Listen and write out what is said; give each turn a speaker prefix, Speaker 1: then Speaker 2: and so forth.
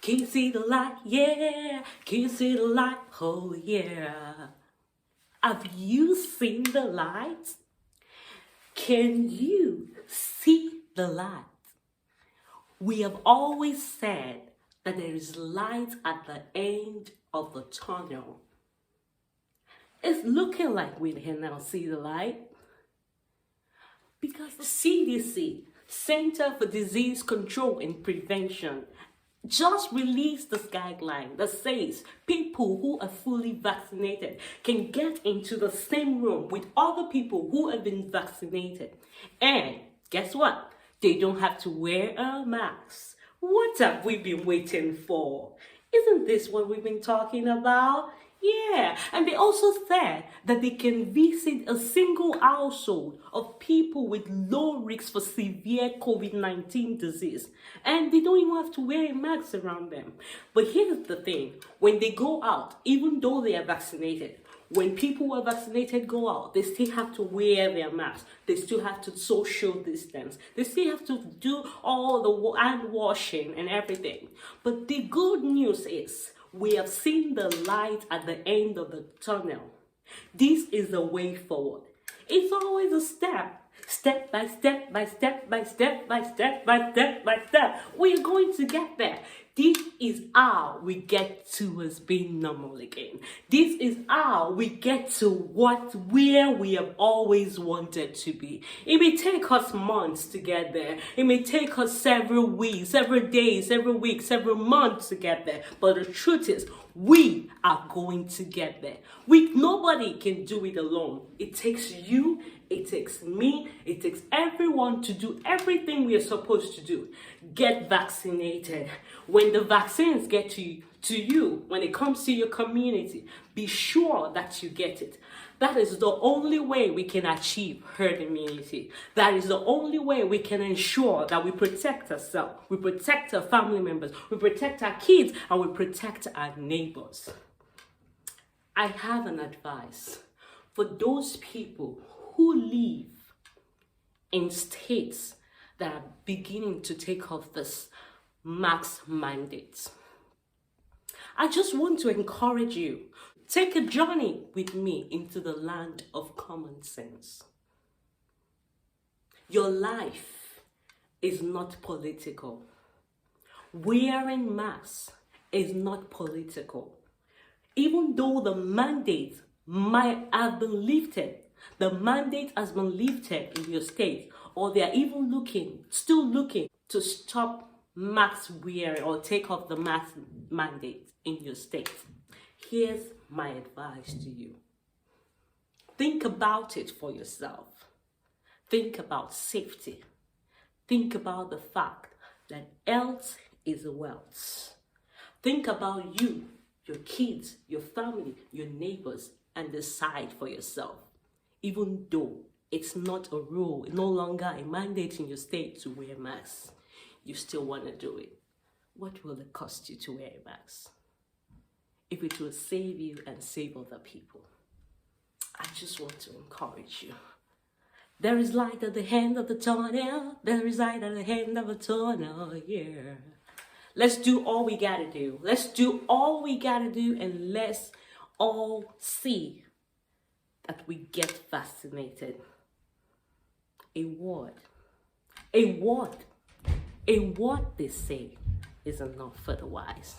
Speaker 1: Can you see the light? Yeah. Can you see the light? Oh, yeah. Have you seen the light? Can you see the light? We have always said that there is light at the end of the tunnel. It's looking like we can now see the light because the CDC, Center for Disease Control and Prevention, just released this guideline that says people who are fully vaccinated can get into the same room with other people who have been vaccinated. And guess what? They don't have to wear a mask. What have we been waiting for? Isn't this what we've been talking about? Yeah, and they also said that they can visit a single household of people with low risk for severe COVID-19 disease, and they don't even have to wear a mask around them. But here's the thing, when they go out, even though they are vaccinated, when people who are vaccinated go out, they still have to wear their masks. They still have to social distance. They still have to do all the hand washing and everything. But the good news is, we have seen the light at the end of the tunnel. This is the way forward. It's always a step by step by step by step by step by step by step. We're going to get there. This is how we get towards being normal again. This is how we get to where we have always wanted to be. It may take us months to get there. It may take us several weeks, several days, several weeks, several months to get there. But the truth is, we are going to get there. Nobody can do it alone. It takes you, it takes me, it takes everyone to do everything we are supposed to do. Get vaccinated. When the vaccines get to you, when it comes to your community, be sure that you get it. That is the only way we can achieve herd immunity. That is the only way we can ensure that we protect ourselves, we protect our family members, we protect our kids, and we protect our neighbors. I have an advice for those people who live in states that are beginning to take off this mask mandates. I just want to encourage you, take a journey with me into the land of common sense. Your life is not political. Wearing masks is not political. Even though the mandate might have been lifted, the mandate has been lifted in your state, or they are even still looking to stop mask wearing or take off the mask mandate in your state. Here's my advice to you. Think about it for yourself. Think about safety. Think about the fact that health is wealth. Think about you, your kids, your family, your neighbors, and decide for yourself. Even though it's not a rule, no longer a mandate in your state to wear masks, you still want to do it. What will it cost you to wear a mask? If it will save you and save other people, I just want to encourage you. There is light at the end of the tunnel. There is light at the end of the tunnel, yeah. Let's do all we gotta do. Let's do all we gotta do, and let's all see that we get vaccinated. A word they say is enough for the wise.